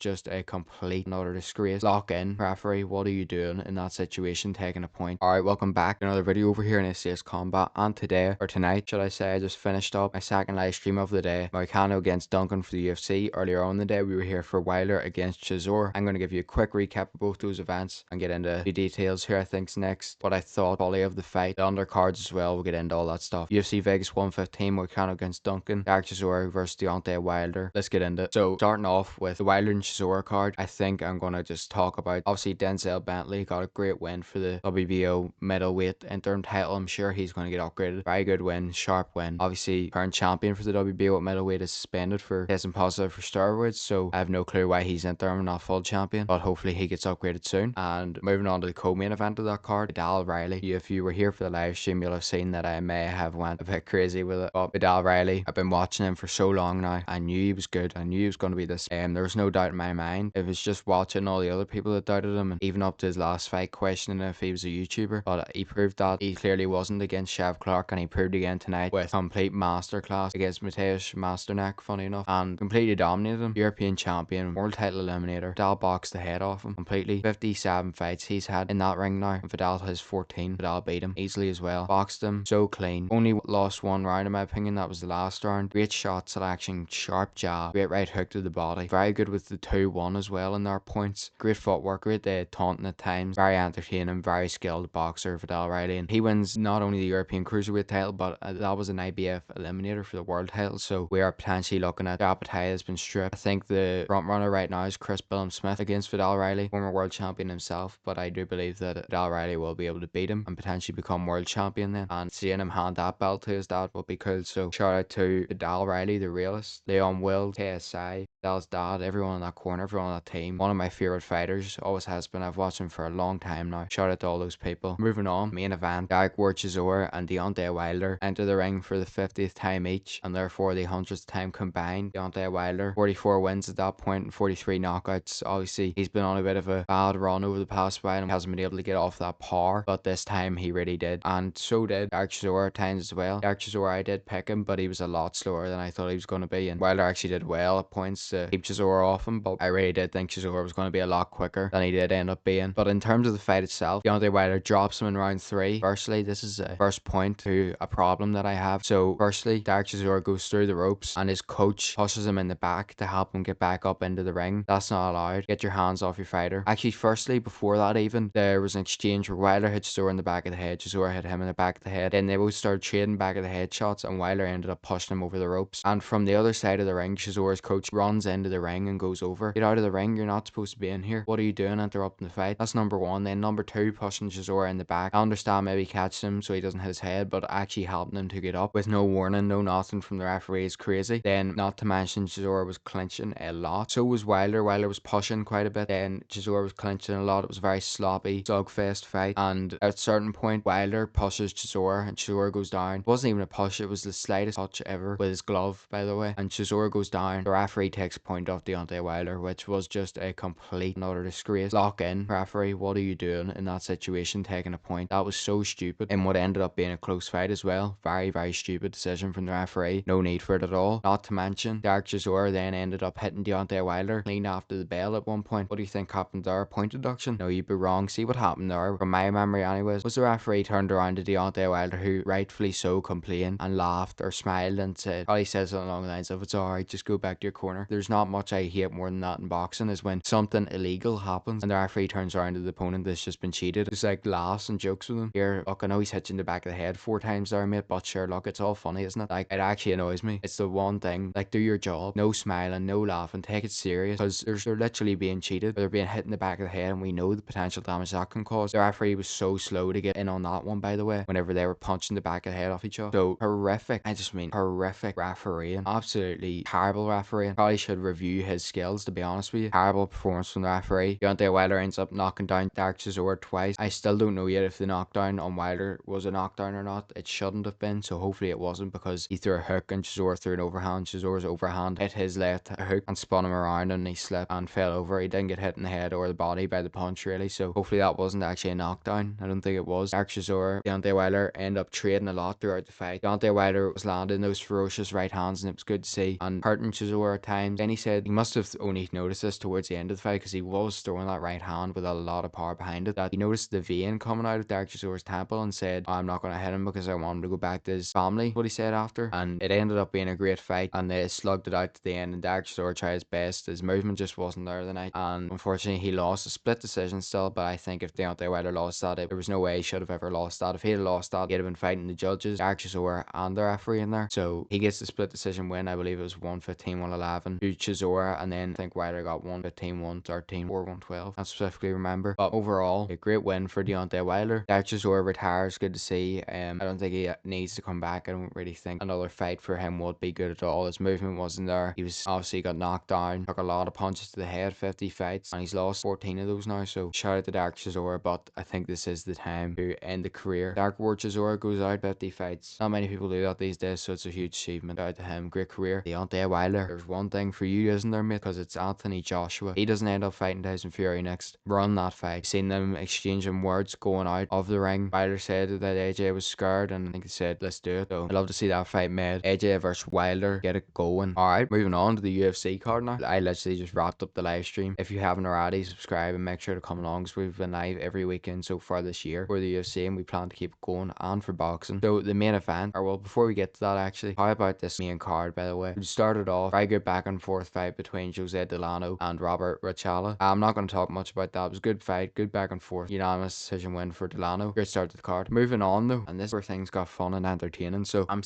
just a complete and utter disgrace. Lock in, referee. What are you doing in that situation, taking a point? Alright, welcome back to another video over here in SCS Combat. And today, or tonight, should I say, I just finished up my second live stream of the day. Moicano against Duncan for the UFC. Earlier on in the day, we were here for Wilder against Chisora. I'm going to give you a quick recap of both those events and get into the details here. I think's next. What I thought fully of the fight, the undercards as well. We'll get into all that stuff. UFC Vegas 115, Moicano against Duncan. Derek Chisora versus Deontay Wilder. Let's get into it. So starting off with the Wilder and Chisora card, I think I'm going to just talk about, obviously Denzel Bentley got a great win for the WBO middleweight interim title. I'm sure he's going to get upgraded. Very good win, sharp win. Obviously current champion for the WBO middleweight is suspended for testing positive for steroids, so I have no clue why he's interim and not full champion, but hopefully he gets upgraded soon. And moving on to the co-main event of that card, Vidal Riley. If you were here for the live stream, you'll have seen that I may have went a bit crazy with it, but Vidal Riley, I've been watching him for so long now. I knew he was good. I knew he was going to be this. There was no doubt in my mind. It was just watching all the other people that doubted him, and even up to his last fight questioning if he was a YouTuber, but he proved that he clearly wasn't against Shav Clark, and he proved again tonight with complete masterclass against Mateusz Masternak, funny enough, and completely dominated him. European champion, world title eliminator. Vidal boxed the head off him completely. 57 fights he's had in that ring now, and Vidal has 14. Vidal beat him easily as well. Boxed him so clean. Only lost one round in my opinion. That was the last round. Great shot selection, sharp jab, great right hook to the body. Very good with the 2-1 as well in their points. Great footwork, great taunting at times. Very entertaining, very skilled boxer, Vidal Riley. And he wins not only the European Cruiserweight title, but that was an IBF eliminator for the world title. So we are potentially looking at the appetite has been stripped. I think the front runner right now is Chris Smith against Vidal Riley, former world champion himself. But I do believe that Vidal Riley will be able to beat him and potentially become world champion then. And seeing him hand that belt to his dad will be cool. So shout out to Vidal Riley, the realist, Leon Will, KSI, Vidal's dad, everyone in that corner, everyone on that team. One of my favorite fighters, always has been. I've watched him for a long time now. Shout out to all those people. Moving on, main event, Derek Chisora and Deontay Wilder enter the ring for the 50th time each, and therefore the 100th time combined. Deontay Wilder, 44 wins at that point and 43 knockouts. Obviously, he's been on a bit of a bad run over the past while and hasn't been able to get off that par, but this time he really did, and so did Derek Chisora at times as well. Derek Chisora, I did pick him, but he was a lot slower than I thought he was going to be, and Wilder actually did well at points to keep Chisora off him, but I really did think Chisora was going to be a lot quicker than he did end up being. But in terms of the fight itself, Deontay Wilder drops him in round 3. Firstly, this is a first point to a problem that I have. So firstly, Derek Chisora goes through the ropes and his coach pushes him in the back to help him get back up into the ring. That's not allowed. Get your hands off your fighter. Actually, firstly, before that even, there was an exchange where Wilder hit Chisora in the back of the head, Chisora hit him in the back of the head. Then they both started trading back of the head shots, and Wilder ended up pushing him over the ropes. And from the other side of the ring, Chisora's coach runs into the ring and goes over. Get out of the ring, you're not supposed to be in here. What are you doing interrupting the fight? That's number one. Then number 2, pushing Chisora in the back. I understand maybe catching him so he doesn't hit his head, but actually helping him to get up with no warning, no nothing from the referee is crazy. Then not to mention Chisora was clinching a lot. So was Wilder. Wilder was pushing quite a bit. Then Chisora was clinching a lot. It was a very sloppy, slugfest fight. And at a certain point, Wilder pushes Chisora and Chisora goes down. It wasn't even a push, it was the slightest touch ever with his glove, by the way. And Chisora goes down. The referee takes a point off Deontay Wilder, which was just a complete and utter disgrace. Lock in, referee. What are you doing in that situation, taking a point? That was so stupid in what ended up being a close fight as well. Very, very stupid decision from the referee. No need for it at all. Not to mention, Derek Chisora then ended up hitting Deontay Wilder clean after the bell at one point. What do you think happened there? Point deduction? No, you'd be wrong. See what happened there, from my memory anyways, was the referee turned around to Deontay Wilder, who rightfully so complained and laughed or smiled and said, probably said something along the lines of, it's alright, just go back to your corner. There's not much I hate more than that in boxing, is when something illegal happens and the referee turns around to the opponent that's just been cheated. It's like laughs and jokes with him. Here, look, I know he's hit you in the back of the head 4 times there, mate, but sure, look, it's all funny, isn't it? Like, it actually annoys me. It's the one thing. Like, do your job. No smiling, no laughing, take it serious, because they're literally being cheated. They're being hit in the back of the head, and we know the potential damage that can cause. The referee was so slow to get in on that one, by the way, whenever they were punching the back of the head off each other. So horrific. I just mean horrific refereeing. Absolutely terrible refereeing. Probably should review his skills, to be honest with you. Terrible performance from the referee. Deontay Wilder ends up knocking down Derek Chisora twice. I still don't know yet if the knockdown on Wilder was a knockdown or not. It shouldn't have been, so hopefully it wasn't, because he threw a hook and Chisora threw an overhand. Chisora's overhand hit his left hook and spun him around, and he slipped and fell over. He didn't get hit in the head or the body by the punch, really, so hopefully that wasn't actually a knockdown. I don't think it was. Derek Chisora, Deontay Wilder end up trading a lot throughout the fight. Deontay Wilder was landing those ferocious right hands, and it was good to see, and hurting Chisora at times. Then he said he must have only noticed this towards the end of the fight because he was throwing that right hand with a lot of power behind it, that he noticed the vein coming out of Derek Chisora's temple and said, I'm not going to hit him because I want him to go back to his family, what he said after. And it ended up being a great fight, and they slugged it out to the end, and Derek Chisora tried his best. His movement just wasn't there tonight, and unfortunately he lost a split decision still. But I think if Deontay Wilder lost that, there was no way he should have ever lost that. If he had lost that, he'd have been fighting the judges, Derek Chisora and the referee in there. So he gets the split decision win. I believe it was 115-111 to Chisora, and then I think Wilder got 115-113 or 112. I specifically remember. But overall, a great win for Deontay Wilder. Derek Chisora retires. Good to see. I don't think he needs to come back. I don't really think another fight for him would be good at all. His movement wasn't there. He was obviously got knocked down, took a lot of punches to the head, 50 fights, and he's lost 14 of those now. So shout out to Derek Chisora, but I think this is the time to end the career. Derek Ward Chisora goes out 50 fights. Not many people do that these days, so it's a huge achievement. Shout out to him. Great career. Deontay Wilder, there's one thing for you, isn't there, mate? Because it's Anthony Joshua. He doesn't end up fighting Tyson Fury next. Run that fight. You've seen them exchanging words going out of the ring. Wilder said that AJ was scared, and I think he said, let's do it. So I'd love to see that fight made. AJ versus Wilder, get it going. Alright, moving on to the UFC card now. I literally just wrapped up the live stream. If you haven't already, subscribe and make sure to come along, because we've been live every weekend so far this year for the UFC, and we plan to keep it going, and for boxing. So the main event, or well, before we get to that actually, how about this main card, by the way? We started off very good back and forth fight between Jose Delano and Robert Rachala. I'm not going to talk much about that. It was a good fight, good back and forth, unanimous decision win for Delano. Great start to the card. Moving on though, and this is where things got fun and entertaining. So I'm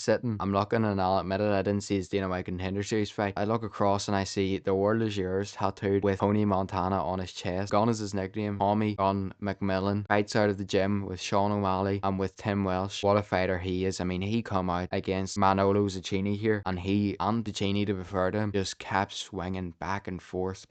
looking, and I'll admit it, I didn't see his Dana White Contender Series fight. I look across and I see The World Is Yours tattooed with Tony Montana on his chest. Gun is his nickname. Tommy Gun McMillan fights out of the gym with Sean O'Malley and with Tim Welsh. What a fighter he is. I mean, he come out against Manolo Zucchini here, and he and Zucchini, to be fair to him, just kept swinging back and forth,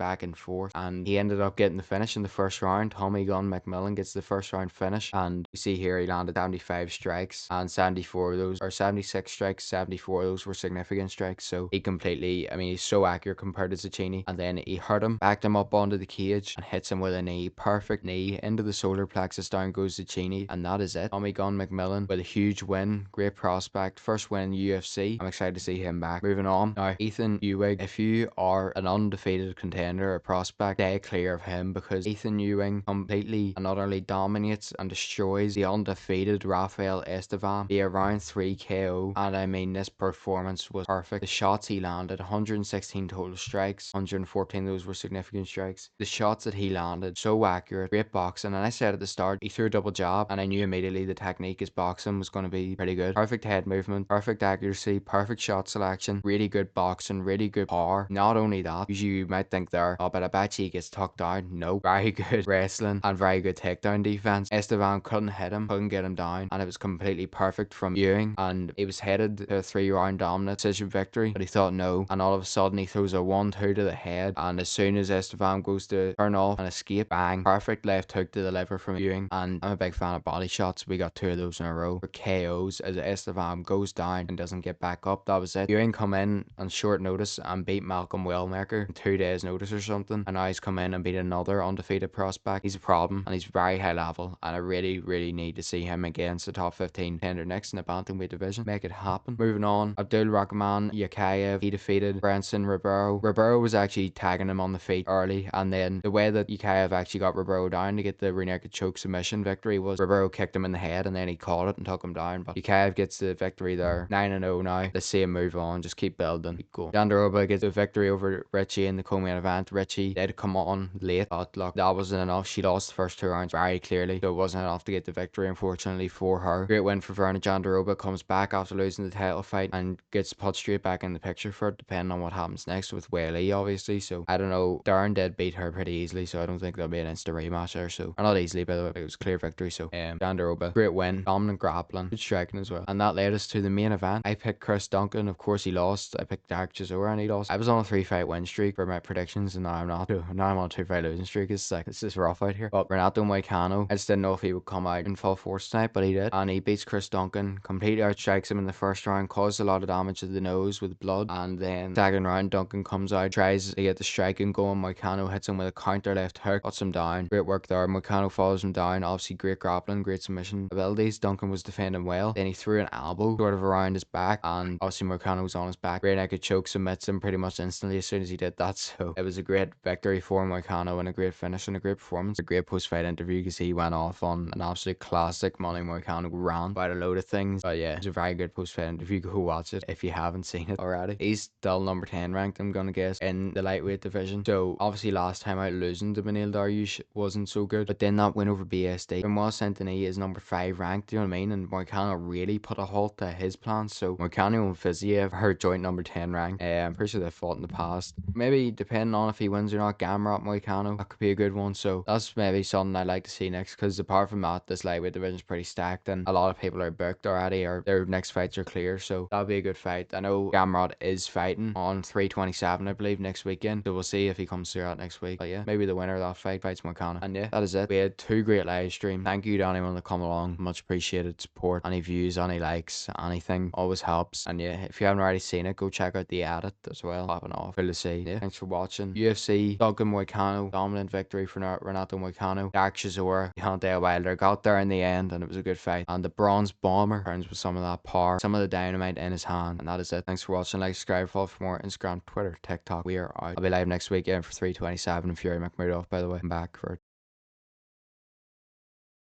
and he ended up getting the finish in the first round. Tommy Gun McMillan gets the first round finish, and you see here he landed 75 strikes, and 74 of those, or 76 strikes, 74 of those were significant strikes. So he completely, I mean, he's so accurate compared to Zucchini. And then he hurt him, backed him up onto the cage, and hits him with a knee. Perfect knee into the solar plexus. Down goes Zucchini, and that is it. Tommy Gun McMillan with a huge win. Great prospect. First win in the UFC. I'm excited to see him back. Moving on. Now, Ethan Ewing, if you are an undefeated contender or prospect, stay clear of him, because Ethan Ewing completely and utterly dominates and destroys the undefeated Rafael Estevan via round 3 KO. And I mean, this performance was perfect. The shots he landed, 116 total strikes, 114 of those were significant strikes. The shots that he landed, so accurate, great boxing. And I said at the start, he threw a double jab, and I knew immediately the technique, his boxing was going to be pretty good. Perfect head movement, perfect accuracy, perfect shot selection, really good boxing, really good power. Not only that, usually you might think there, oh, but I bet he gets tucked down. No, very good wrestling and very good takedown defense. Estevan couldn't hit him, couldn't get him down, and it was completely perfect from Ewing, and he was headed to a 3-round dominant decision victory, but he thought no, and all of a sudden he throws a 1-2 to the head, and as soon as Estevan goes to turn off and escape, bang, perfect left hook to the liver from Ewing. And I'm a big fan of body shots. We got 2 of those in a row for KOs as Estevan goes down and doesn't get back up. That was it. Ewing come in on short notice and beat Malcolm Wellmaker in 2 days notice or something, and now he's come in and beat another undefeated prospect. He's a problem, and he's very high level, and I really need to see him against the top 15 contender next in the bantamweight division. Make it happen. Moving on, Abdul Rahman Yakayev, he defeated Branson Ribeiro. Ribeiro was actually tagging him on the feet early, and then the way that Yakayev actually got Ribeiro down to get the rear naked choke submission victory was Ribeiro kicked him in the head, and then he caught it and took him down. But Yakayev gets the victory there, 9-0 now. Let's see him move on, just keep building, keep going. Jandaroba gets the victory over Richie in the co-main event. Richie did come on late, but look, that wasn't enough. She lost the first 2 rounds very clearly, so it wasn't enough to get the victory, unfortunately, for her. Great win for Verna Jandaroba. Comes back after losing the title fight and gets put straight back in the picture for it, depending on what happens next with Whaley, obviously. So I don't know. Darren did beat her pretty easily, so I don't think there'll be an instant rematch there. So, or not easily, by the way, it was a clear victory. So Jandaroba, great win, dominant grappling, good striking as well. And that led us to the main event. I picked Chris Duncan. Of course he lost. I picked Derek Chisora and he lost. I was on a 3-fight win streak for my predictions, and now I'm not. Now I'm on a 2-fight losing streak. It's like, it's just rough out here. But Renato Moicano, I just didn't know if he would come out in full force tonight, but he did, and he beats Chris Duncan, completely outstrikes him in the first round, caused a lot of damage to the nose with blood, and then second round Duncan comes out, tries to get the striking going. Moicano hits him with a counter left hook, cuts him down. Great work there. Moicano follows him down. Obviously great grappling, great submission abilities. Duncan was defending well. Then he threw an elbow sort of around his back, and obviously Moicano was on his back. Great naked choke, submits him pretty much instantly as soon as he did that. that. So it was a great victory for Moicano and a great finish and a great performance. A great post-fight interview because he went off on an absolute classic Money Moicano rant about a load of things. But yeah, it was a very good post-fight interview. Go watch it if you haven't seen it already. He's still number 10 ranked, I'm gonna guess, in the lightweight division. So obviously last time out losing to Benil Dariush wasn't so good, but then that win over BSD. Benoit Saint-Denis is number 5 ranked, do you know what I mean? And Moicano really put a halt to his plans. So Moicano and Fiziev are joint number 10 ranked. I'm pretty sure they've fought in the past. Maybe depending on if he wins or not, Gamrot Moicano, that could be a good one. So that's maybe something I'd like to see next, because apart from that, this lightweight division is pretty stacked and a lot of people are booked already or their next fights are clear. So that'll be a good fight. I know Gamrot is fighting on 327, I believe, next weekend. So we'll see if he comes through that next week. But yeah, maybe the winner of that fights Moicano. And yeah, that is it. We had 2 great live streams. Thank you to anyone that come along. Much appreciated support. Any views, any likes, anything always helps. And yeah, if you haven't already seen it, go check out the edit as well. Popping off. Cool to see. Yeah, thanks for watching. UFC, Duncan Moicano, dominant victory for Renato Moicano. Dark Chisora, Deontay Wilder got there in the end and it was a good fight. And the Bronze Bomber turns with some of that power, some of the dynamite in his hand. And that is it. Thanks for watching. Like, subscribe, follow for more. Instagram, Twitter, TikTok. We are out. I'll be live next weekend for 327 and Fury McMurdo, by the way. I'm back for it.